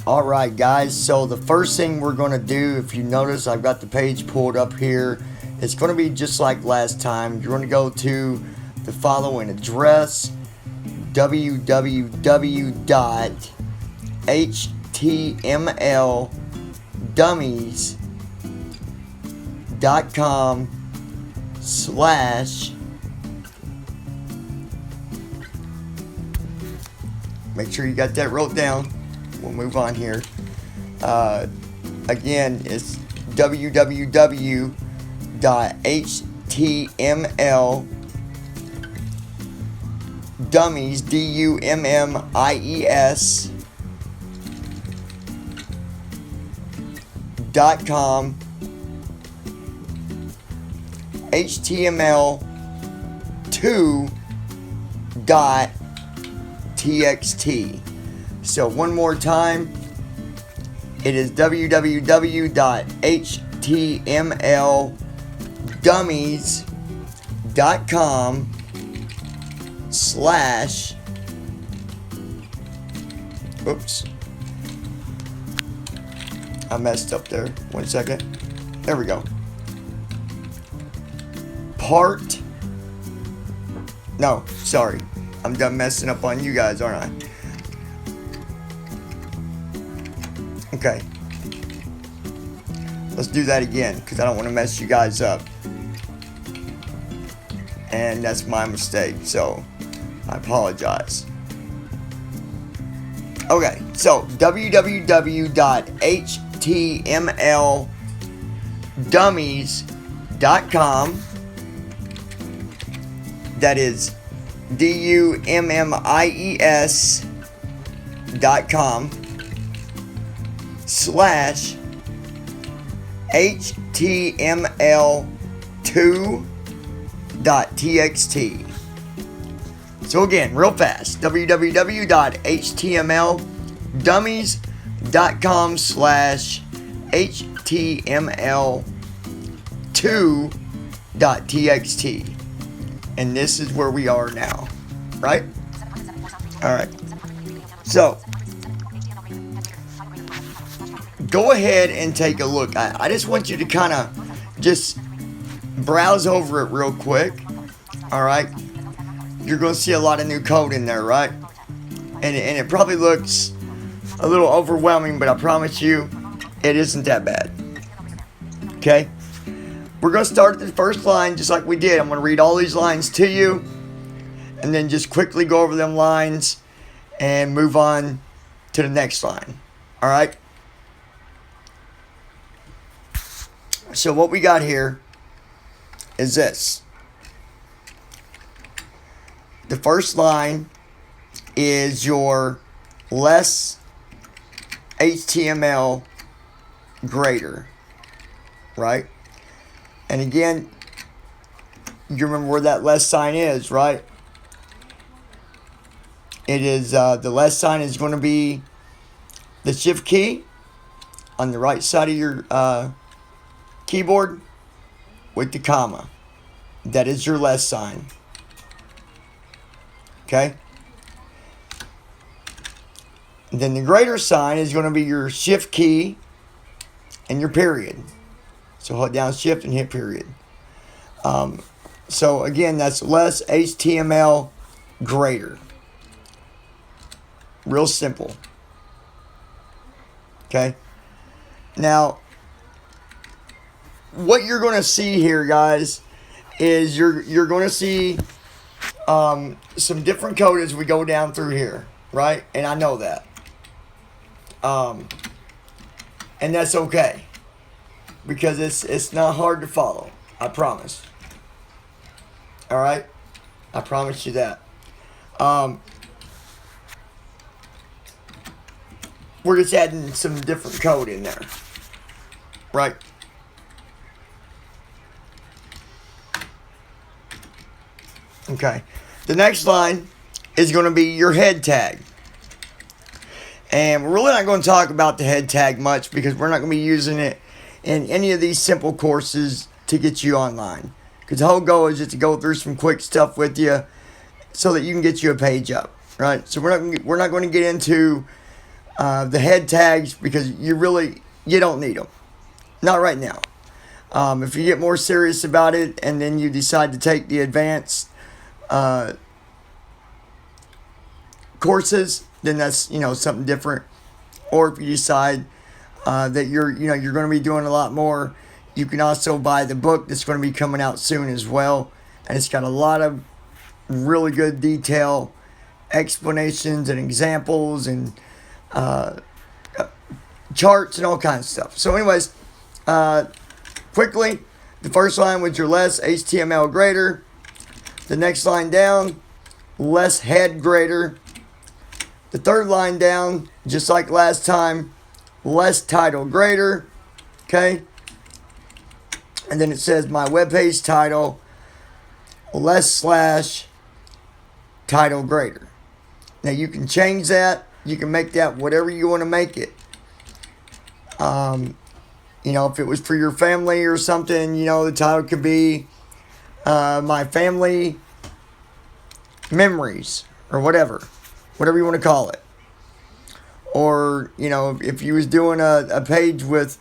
Alright guys, so the first thing we're going to do, if you notice I've got the page pulled up here, it's going to be just like last time. You're going to go to the following address, www.htmldummies.com/ make sure you got that wrote down. We'll move on here. Again, it's www.htmldummies.com html2.txt. So one more time, it is www.htmldummies.com/ oops, I messed up there. 1 second. There we go. No, sorry. I'm done messing up on you guys, aren't I? Okay. Let's do that again, because I don't want to mess you guys up. And that's my mistake, so I apologize. Okay, so www.htmldummies.com. That is dummies.com /html2.txt. So again, real fast, www.htmldummies.com /html2.txt. And this is where we are now, right? Alright, so go ahead and take a look. I just want you to kind of just browse over it real quick. Alright, you're going to see a lot of new code in there, right? And it probably looks a little overwhelming, but I promise you it isn't that bad. Okay, we're going to start at the first line just like we did. I'm going to read all these lines to you and then just quickly go over them lines and move on to the next line. Alright, so what we got here is this. The first line is your less HTML greater, right? And again, you remember where that less sign is, right? It is the less sign is going to be the shift key on the right side of your keyboard with the comma. That is your less sign. Okay? And then the greater sign is going to be your shift key and your period. So hold down shift and hit period. So again, that's less HTML greater. Real simple. Okay? Now, what you're going to see here, guys, is you're going to see some different code as we go down through here, right? And I know that. And that's okay, because it's not hard to follow. I promise. All right, I promise you that. We're just adding some different code in there, right? Okay, the next line is going to be your head tag. And we're really not going to talk about the head tag much, because we're not going to be using it in any of these simple courses to get you online. Because the whole goal is just to go through some quick stuff with you so that you can get you a page up, right? So we're not going to get into the head tags, because you don't need them. Not right now. If you get more serious about it and then you decide to take the advanced courses, then that's, something different. Or if you decide that you're going to be doing a lot more, you can also buy the book that's going to be coming out soon as well. And it's got a lot of really good detail, explanations and examples and charts and all kinds of stuff. So anyways, quickly, the first line was your less HTML greater. The next line down, less head greater. The third line down, just like last time, less title greater. Okay? And then it says my webpage title, less slash title greater. Now you can change that. You can make that whatever you want to make it. If it was for your family or something, the title could be my family memories or whatever you want to call it. Or, if you was doing a page with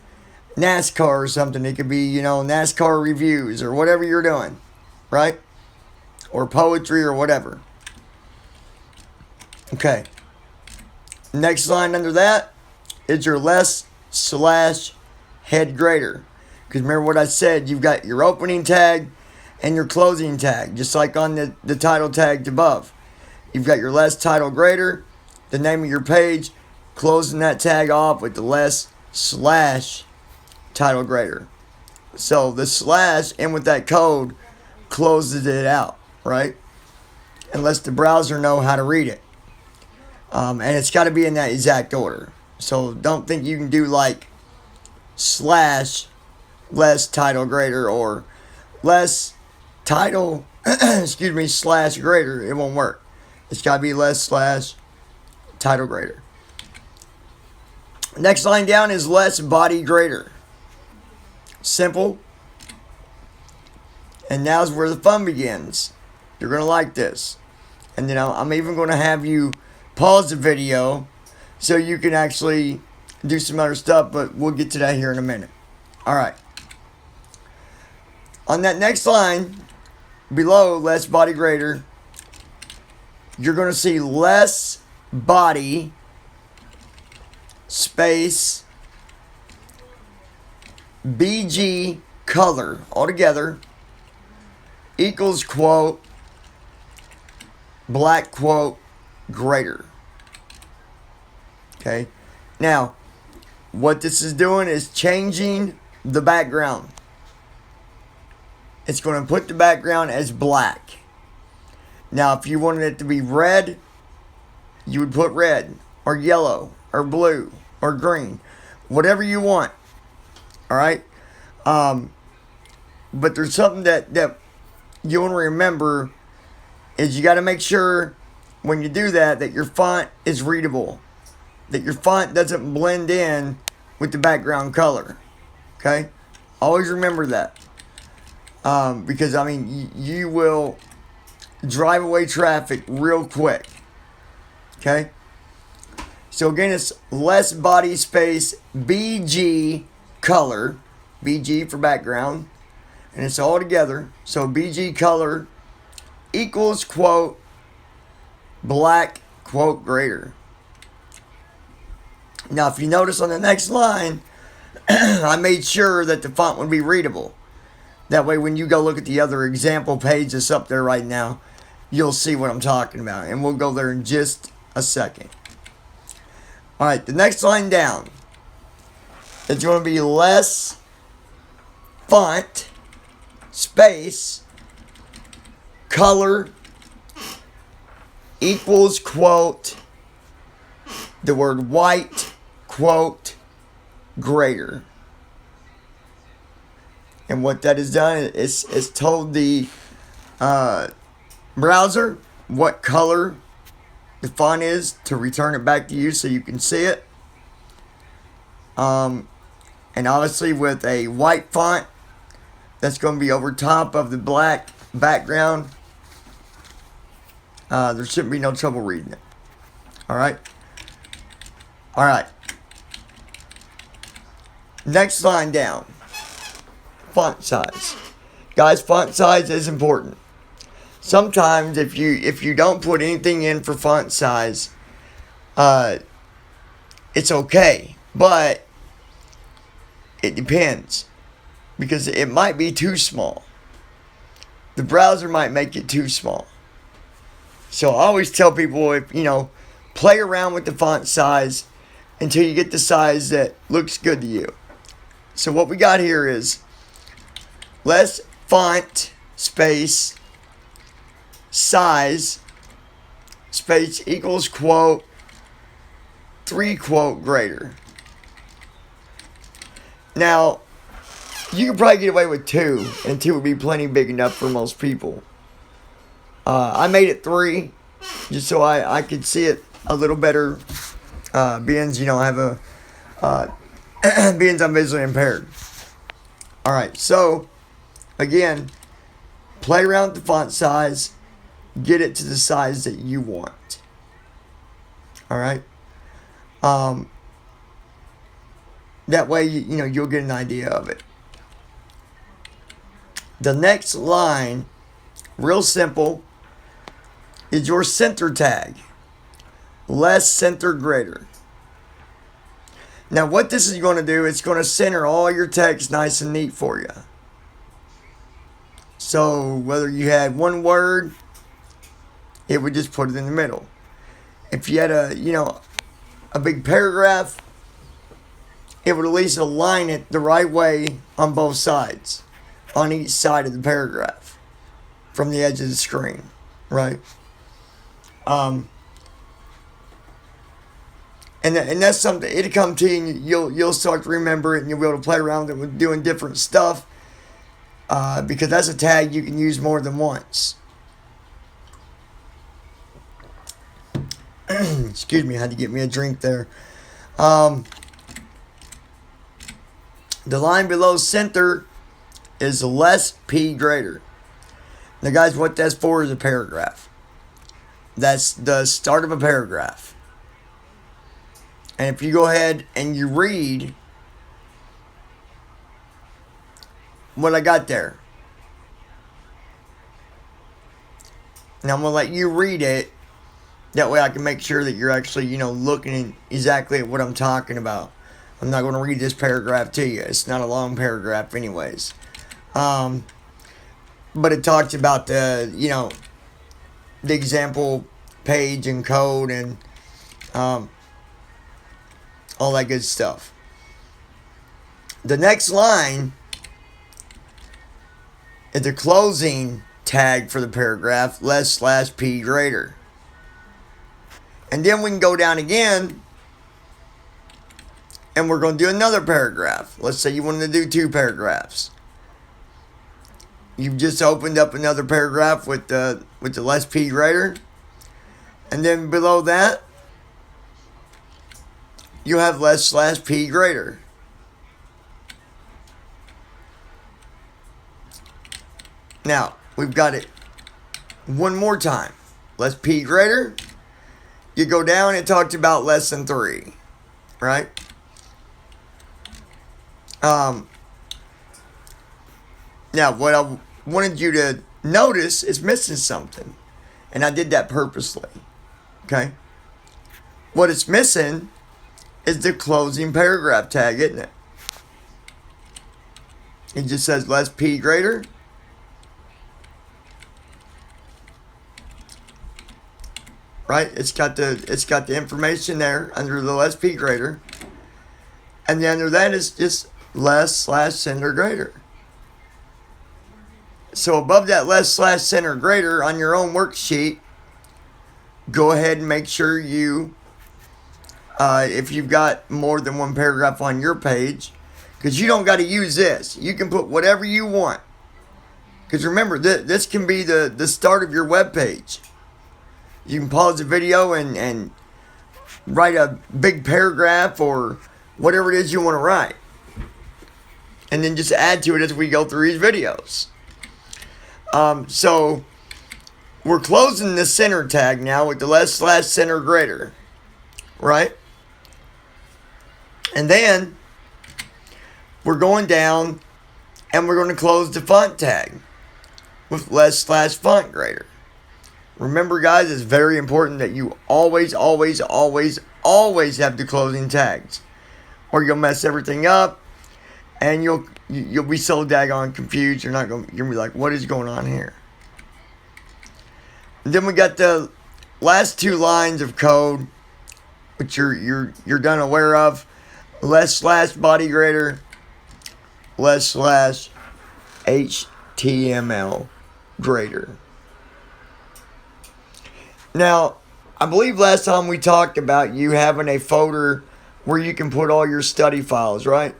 NASCAR or something, it could be, NASCAR reviews or whatever you're doing, right? Or poetry or whatever. Okay. Next line under that is your less slash head greater. Because remember what I said, you've got your opening tag and your closing tag, just like on the title tags above. You've got your less title greater, the name of your page, closing that tag off with the less slash title greater. So the slash in with that code closes it out, right? Unless the browser know how to read it. And it's got to be in that exact order. So don't think you can do like slash less title greater or less title slash greater. It won't work. It's got to be less slash title greater. Next line down is less body greater. Simple. And now's where the fun begins. You're going to like this. And I'm even going to have you pause the video so you can actually do some other stuff, but we'll get to that here in a minute. Alright. On that next line, below less body greater, you're going to see less body space BG color altogether equals quote black quote greater. Okay. Now, what this is doing is changing the background. It's going to put the background as black. Now, if you wanted it to be red, you would put red or yellow or blue or green, whatever you want. All right. But there's something that you want to remember is you got to make sure when you do that your font is readable, that your font doesn't blend in with the background color. Okay, always remember that, because you will drive away traffic real quick. Okay, so again, it's less body space BG color, BG for background, and it's all together. So BG color equals quote black quote greater. Now, if you notice on the next line, I made sure that the font would be readable. That way, when you go look at the other example page that's up there right now, you'll see what I'm talking about. And we'll go there in just a second. Alright, the next line down, it's going to be less font space color equals quote the word white quote greater. And what that has done is told the browser what color the font is to return it back to you so you can see it. And obviously with a white font that's going to be over top of the black background, there shouldn't be no trouble reading it. Alright. Alright. Next line down. Font size. Guys, font size is important. Sometimes if you don't put anything in for font size, it's okay. But it depends. Because it might be too small. The browser might make it too small. So I always tell people, if play around with the font size until you get the size that looks good to you. So what we got here is less font space size space equals quote 3 quote greater. Now, you could probably get away with 2, and 2 would be plenty big enough for most people. I made it 3 just so I could see it a little better. Being I have a being I'm visually impaired. Alright, so again, play around with the font size, get it to the size that you want. Alright? That way you'll get an idea of it. The next line, real simple, is your center tag. Less center greater. Now what this is going to do, it's going to center all your text nice and neat for you. So whether you had one word, it would just put it in the middle. If you had a big paragraph, it would at least align it the right way on both sides, on each side of the paragraph, from the edge of the screen, right? And that's something, it'll come to you and you'll start to remember it, and you'll be able to play around with it with doing different stuff, because that's a tag you can use more than once. Excuse me, I had to get me a drink there. The line below center is less P greater. Now guys, what that's for is a paragraph. That's the start of a paragraph. And if you go ahead and you read what I got there. Now I'm going to let you read it. That way I can make sure that you're actually, looking exactly at what I'm talking about. I'm not going to read this paragraph to you. It's not a long paragraph anyways. But it talks about the example page and code and all that good stuff. The next line is the closing tag for the paragraph, less /p greater. And then we can go down again, and we're going to do another paragraph. Let's say you wanted to do 2 paragraphs. You've just opened up another paragraph with the less p greater, and then below that you have less /p greater. Now we've got it one more time. Less p greater. You go down, it talks about less than 3, right? Now, what I wanted you to notice is missing something. And I did that purposely. Okay? What it's missing is the closing paragraph tag, isn't it? It just says less p greater. Right? It's got the information there under the less p greater. And then under that is just less/center greater. So above that less/center greater on your own worksheet, go ahead and make sure you, if you've got more than one paragraph on your page, because you don't got to use this. You can put whatever you want. Because remember, this can be the start of your web page. You can pause the video and write a big paragraph or whatever it is you want to write. And then just add to it as we go through these videos. So we're closing the center tag now with the less/center greater. Right? And then we're going down and we're going to close the font tag with /font grader. Remember, guys, it's very important that you always have the closing tags, or you'll mess everything up, and you'll be so daggone confused. You're gonna be like, what is going on here? And then we got the last two lines of code, which you're done aware of. /body grader, /HTML grader. Now, I believe last time we talked about you having a folder where you can put all your study files, right?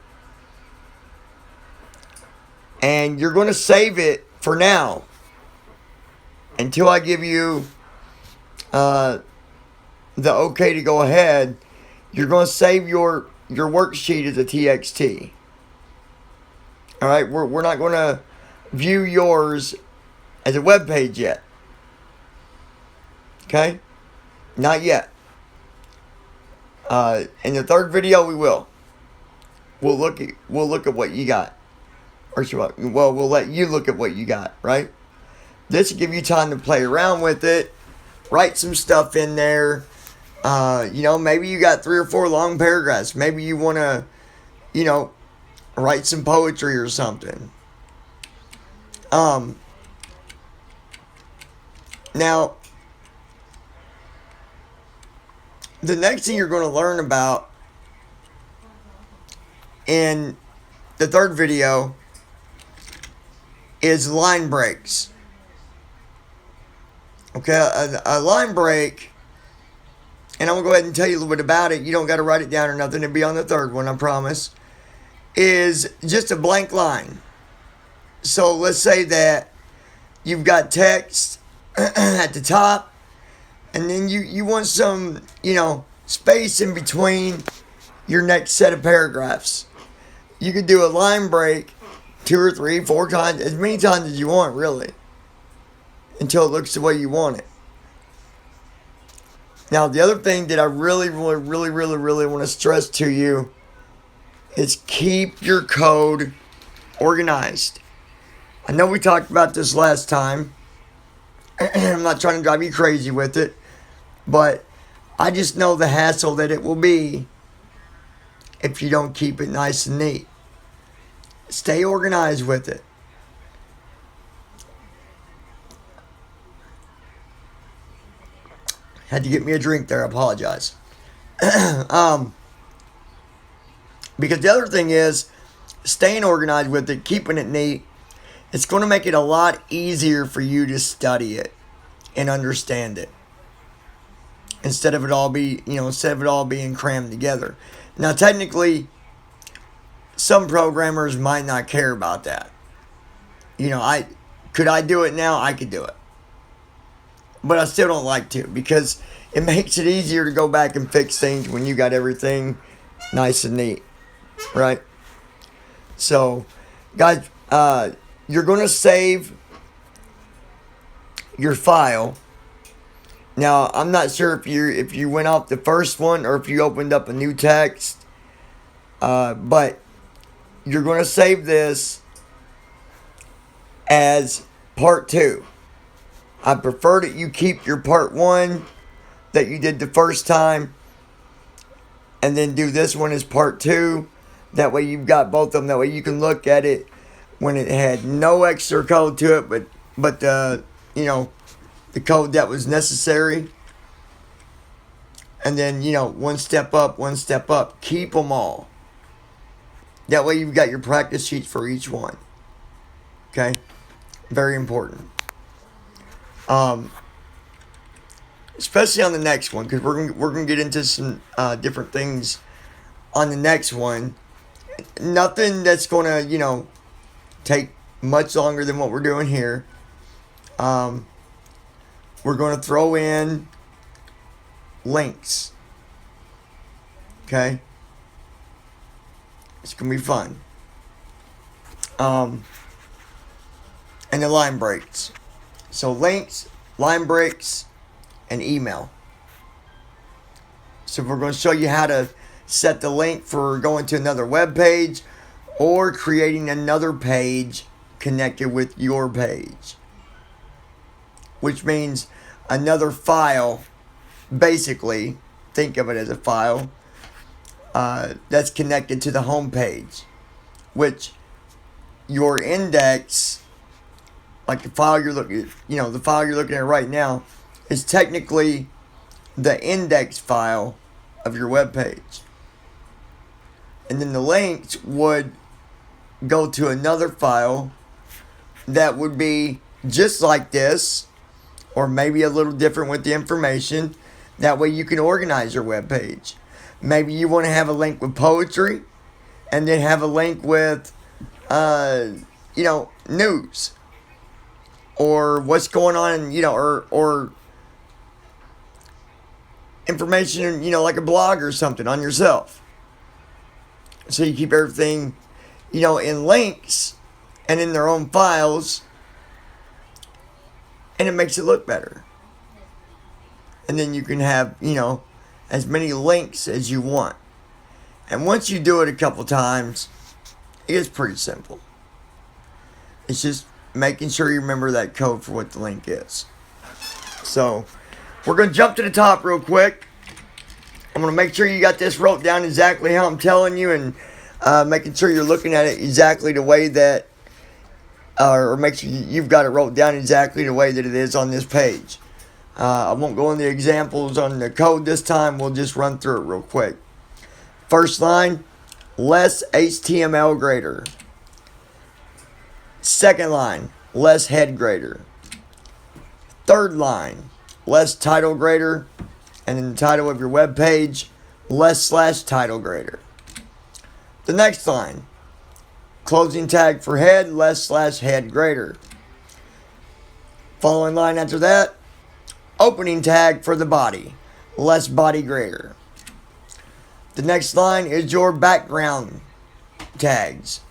And you're going to save it for now until I give you the okay to go ahead. You're going to save your worksheet as a TXT. All right, we're not going to view yours as a web page yet. Okay, not yet. In the third video, we will. We'll look at what you got, or we'll let you look at what you got. Right. This will give you time to play around with it, write some stuff in there. Maybe you got 3 or 4 long paragraphs. Maybe you want to, write some poetry or something. Now, the next thing you're going to learn about in the third video is line breaks. Okay, a line break, and I'm going to go ahead and tell you a little bit about it. You don't got to write it down or nothing. It'll be on the third one, I promise. Is just a blank line. So let's say that you've got text at the top, and then you want some, space in between your next set of paragraphs. You could do a line break 2 or 3, 4 times, as many times as you want, really, until it looks the way you want it. Now, the other thing that I really want to stress to you is keep your code organized. I know we talked about this last time. I'm not trying to drive you crazy with it, but I just know the hassle that it will be if you don't keep it nice and neat. Stay organized with it. Had to get me a drink there. I apologize. Because the other thing is, staying organized with it, keeping it neat, it's going to make it a lot easier for you to study it and understand it. Instead of it all being crammed together. Now, technically, some programmers might not care about that. Could I do it now? I could do it. But I still don't like to, because it makes it easier to go back and fix things when you got everything nice and neat. Right? So, guys, you're going to save your file. Now, I'm not sure if you went off the first one or if you opened up a new text. But you're going to save this as part 2. I prefer that you keep your part 1 that you did the first time, and then do this one as part 2. That way you've got both of them. That way you can look at it when it had no extra code to it, but the code that was necessary. And then, one step up, one step up. Keep them all. That way you've got your practice sheets for each one. Okay? Very important. Especially on the next one, because we're gonna get into some different things on the next one. Nothing that's gonna take much longer than what we're doing here. We're gonna throw in links. Okay, it's gonna be fun. And the line breaks. So links, line breaks, and email. So we're going to show you how to set the link for going to another web page or creating another page connected with your page, which means another file. Basically, think of it as a file that's connected to the home page, which your index, like the file you're looking, the file you're looking at right now, is technically the index file of your web page. And then the links would go to another file that would be just like this, or maybe a little different with the information. That way you can organize your web page. Maybe you want to have a link with poetry, and then have a link with, news, or what's going on, or information, like a blog or something on yourself. So you keep everything, in links and in their own files, and it makes it look better. And then you can have, as many links as you want. And once you do it a couple times, it gets pretty simple. It's just making sure you remember that code for what the link is. So, we're going to jump to the top real quick. I'm going to make sure you got this wrote down exactly how I'm telling you, and making sure you're looking at it exactly the way that, or make sure you've got it wrote down exactly the way that it is on this page. I won't go into examples on the code this time. We'll just run through it real quick. First line, less HTML grader. Second line, less head grader. Third line, less title grader. And in the title of your web page, less / title grader. The next line, closing tag for head, less / head grader. Following line after that, opening tag for the body, less body grader. The next line is your background tags.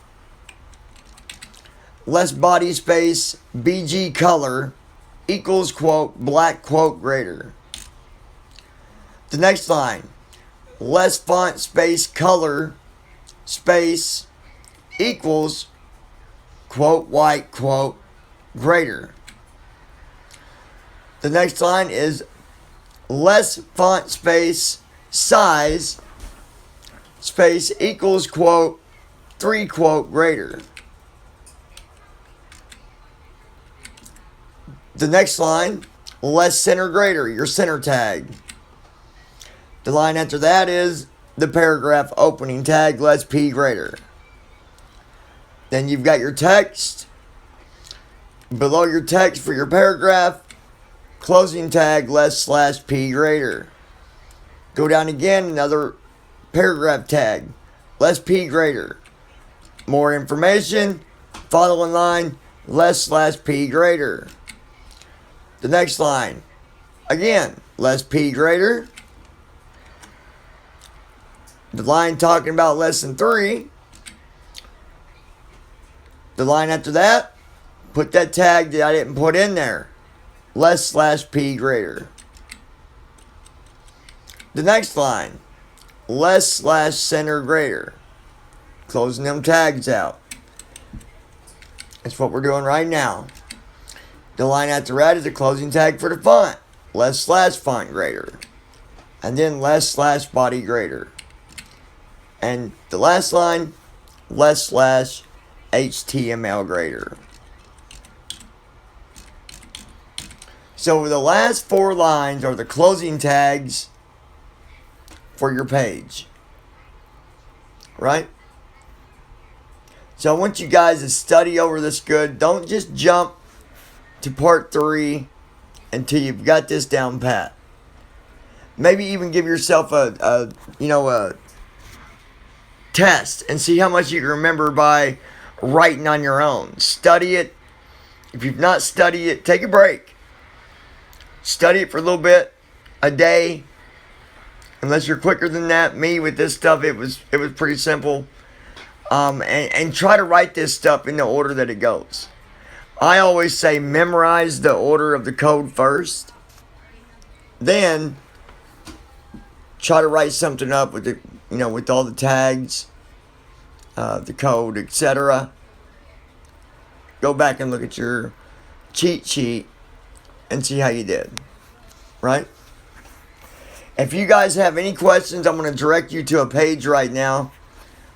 Less body space, BG color, equals quote, black quote grader. The next line, less font space color space equals quote, white quote grader. The next line is less font space size space equals quote, 3 quote grader. The next line, less center grader, your center tag. The line after that is the paragraph opening tag, less P grader. Then you've got your text. Below your text for your paragraph, closing tag, less / P grader. Go down again, another paragraph tag, less P grader. More information, following line, less / P grader. The next line, again, less P grader. The line talking about less than 3. The line after that, put that tag that I didn't put in there, less / P grader. The next line, less / center grader. Closing them tags out. That's what we're doing right now. The line after that is a closing tag for the font, less / font grader. And then less / body grader. And the last line, less / HTML grader. So the last 4 lines are the closing tags for your page. Right? So I want you guys to study over this good. Don't just jump to part 3 until you've got this down pat. Maybe even give yourself a test and see how much you can remember by writing on your own. Study it. If you've not studied it, take a break. Study it for a little bit, a day. Unless you're quicker than that. Me, with this stuff, it was pretty simple. And try to write this stuff in the order that it goes. I always say memorize the order of the code first. Then try to write something up with with all the tags, the code, etc. Go back and look at your cheat sheet and see how you did, right? If you guys have any questions, I'm going to direct you to a page right now.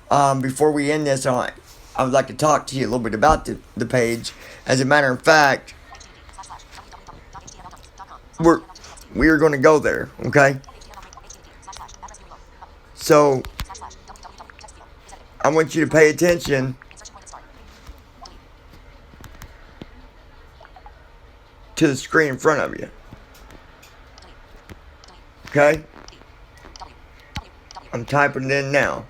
Before we end this, I would like to talk to you a little bit about the page. As a matter of fact, we are going to go there, okay? So, I want you to pay attention to the screen in front of you. Okay? I'm typing it in now.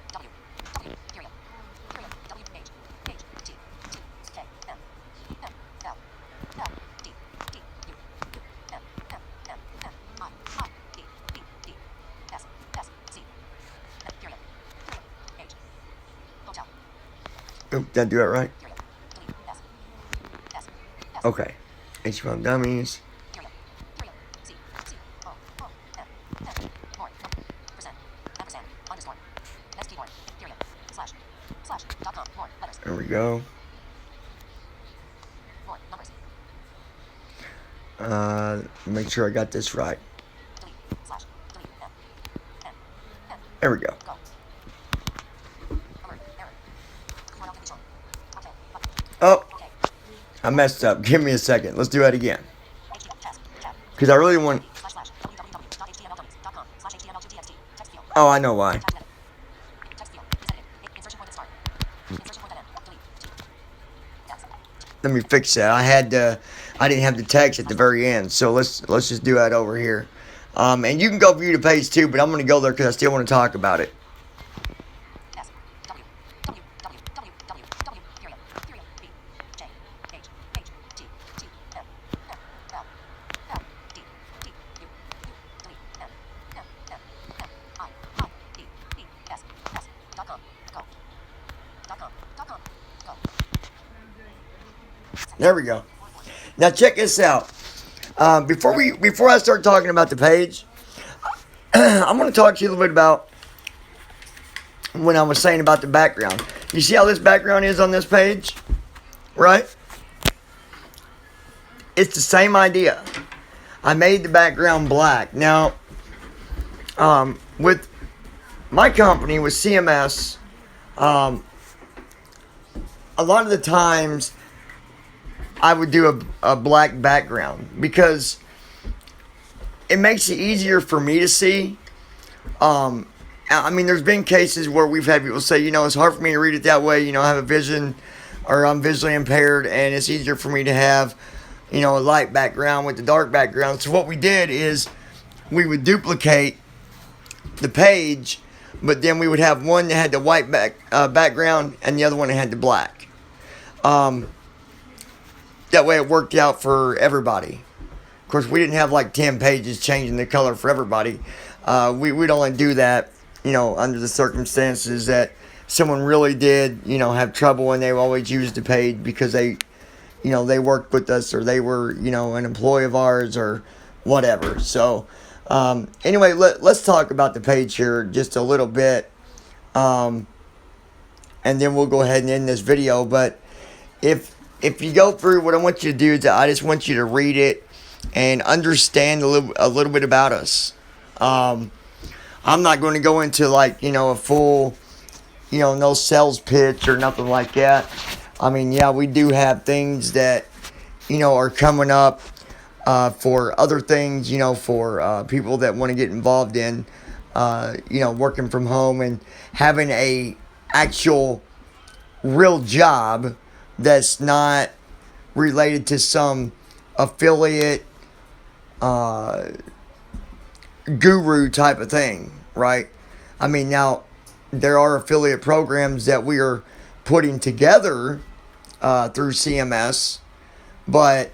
Oh, did I do it right? Okay. HTML dummies. There we go. Make sure I got this right. There we go. Oh, I messed up. Give me a second. Let's do that again. Because I really want... Oh, I know why. Let me fix that. I didn't have the text at the very end, so let's just do that over here. And you can go view the page too, but I'm going to go there because I still want to talk about it. There we go. Now check this out. Before I start talking about the page, I'm going to talk to you a little bit about when I was saying about the background. You see how this background is on this page? Right? It's the same idea. I made the background black. Now, with my company, with CMS, a lot of the times I would do a black background because it makes it easier for me to see. I mean, there's been cases where we've had people say, it's hard for me to read it that way. I have a vision, or I'm visually impaired, and it's easier for me to have, a light background with the dark background. So what we did is we would duplicate the page, but then we would have one that had the white background and the other one that had the black. That way it worked out for everybody. Of course, we didn't have like 10 pages changing the color for everybody. We'd only do that, under the circumstances that someone really did, have trouble and they always used the page because they worked with us or they were, an employee of ours or whatever. So, anyway, let's talk about the page here just a little bit. And then we'll go ahead and end this video. But if you go through, what I want you to do is I just want you to read it and understand a little bit about us. I'm not going to go into a full, no sales pitch or nothing like that. I mean, yeah, we do have things that, are coming up for other things, for people that want to get involved in, working from home and having a actual real job that's not related to some affiliate guru type of thing, right? I mean, now there are affiliate programs that we are putting together through CMS, but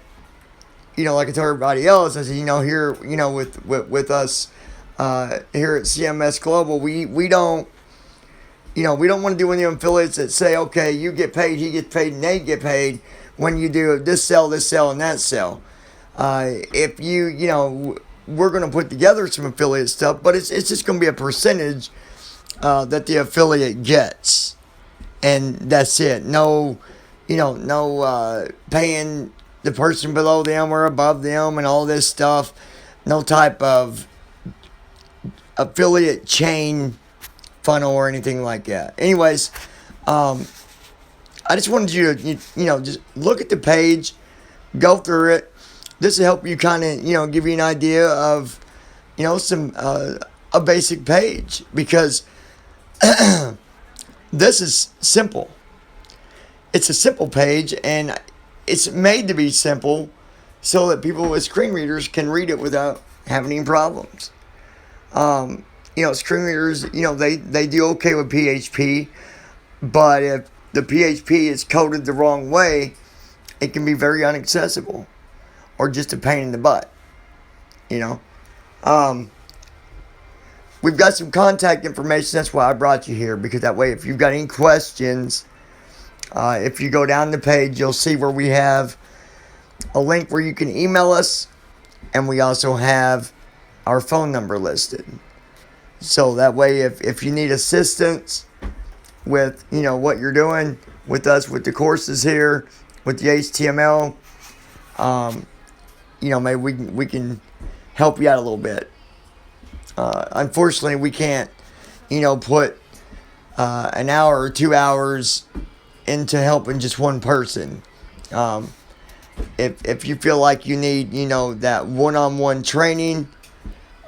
like I told everybody else, I said, here, with us here at CMS Global, we don't. We don't want to do any affiliates that say, okay, you get paid, he gets paid, and they get paid when you do this sell, and that sell. If we're going to put together some affiliate stuff, but it's just going to be a percentage that the affiliate gets, and that's it. No, no paying the person below them or above them and all this stuff. No type of affiliate chain funnel or anything like that. Anyways, I just wanted you to, just look at the page, go through it. This will help you kind of, give you an idea of, some, a basic page, because this is simple. It's a simple page, and it's made to be simple so that people with screen readers can read it without having any problems. Screen readers, they do okay with PHP, but if the PHP is coded the wrong way, it can be very inaccessible or just a pain in the butt. We've got some contact information. That's why I brought you here, because that way, if you've got any questions, if you go down the page, you'll see where we have a link where you can email us, and we also have our phone number listed. So that way, if you need assistance with, what you're doing with us, with the courses here, with the HTML, maybe we can help you out a little bit. Unfortunately, we can't, put an hour or 2 hours into helping just one person. If you feel like you need, that one-on-one training,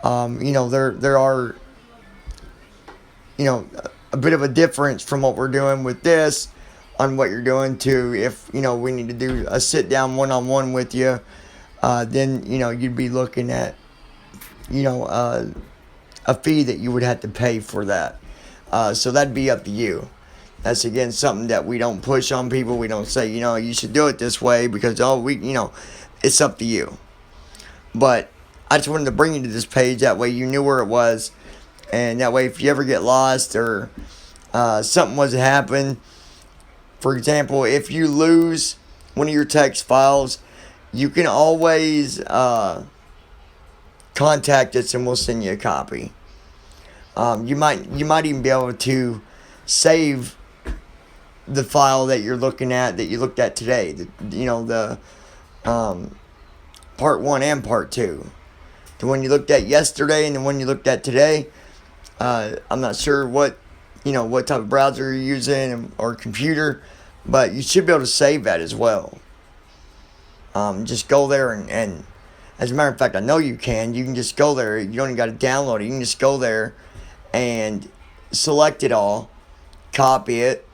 there are, a bit of a difference from what we're doing with this on what you're doing to if, we need to do a sit-down one-on-one with you, then, you'd be looking at, a fee that you would have to pay for that. So that'd be up to you. That's, again, something that we don't push on people. We don't say, you should do it this way, because, it's up to you. But I just wanted to bring you to this page. That way you knew where it was. And that way, if you ever get lost or something was to happen, for example, if you lose one of your text files, you can always contact us and we'll send you a copy. You might even be able to save the file that you're looking at, that you looked at today. The part 1 and part 2. The one you looked at yesterday and the one you looked at today. I'm not sure what type of browser you're using or computer, but you should be able to save that as well. Just go there and as a matter of fact, I know you can. You can just go there. You don't even got to download it. You can just go there and select it all, copy it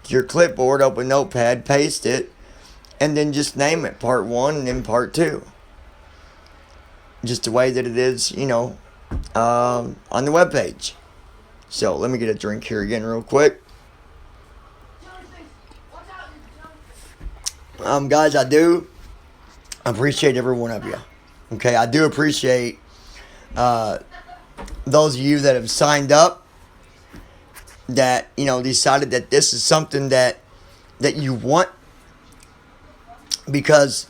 to your clipboard, open Notepad, paste it, and then just name it part 1 and then part 2. Just the way that it is, on the webpage. So let me get a drink here again real quick. Guys, I do appreciate every one of you. Okay, I do appreciate those of you that have signed up, that decided that this is something that you want, because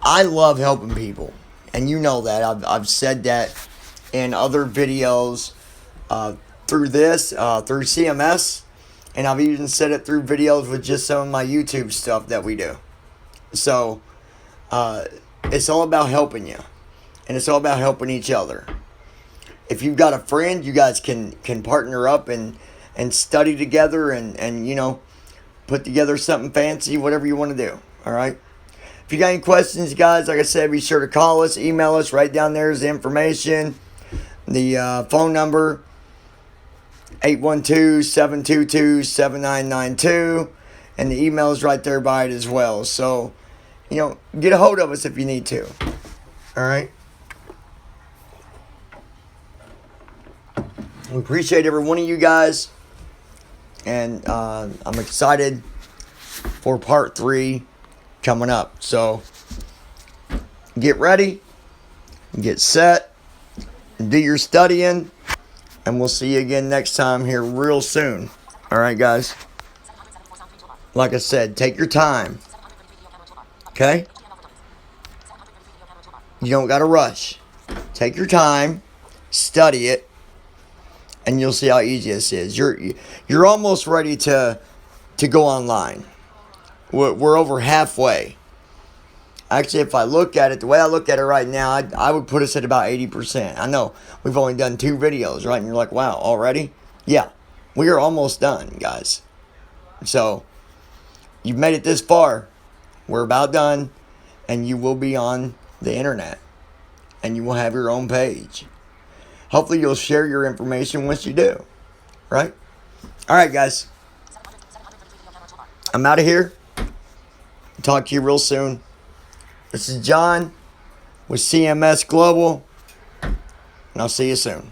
I love helping people, and you know that. I've said that in other videos, through this, through CMS, and I've even said it through videos with just some of my YouTube stuff that we do. So it's all about helping you, and it's all about helping each other. If you've got a friend, you guys can partner up and study together and put together something fancy, whatever you want to do. All right. If you got any questions, guys, like I said, be sure to call us, email us. Right down there is the information. The phone number, 812-722-7992. And the email is right there by it as well. So, get a hold of us if you need to. All right. We appreciate every one of you guys. And I'm excited for part 3 coming up. So, get ready, get set, do your studying, and we'll see you again next time here real soon. All right, guys. Like I said, take your time. Okay? You don't got to rush. Take your time, study it, and you'll see how easy this is. You're almost ready to go online. We're over halfway. Actually, if I look at it, the way I look at it right now, I would put us at about 80%. I know we've only done 2 videos, right? And you're like, wow, already? Yeah, we are almost done, guys. So, you've made it this far. We're about done, and you will be on the internet, and you will have your own page. Hopefully, you'll share your information once you do, right? All right, guys. I'm out of here. Talk to you real soon. This is John with CMS Global, and I'll see you soon.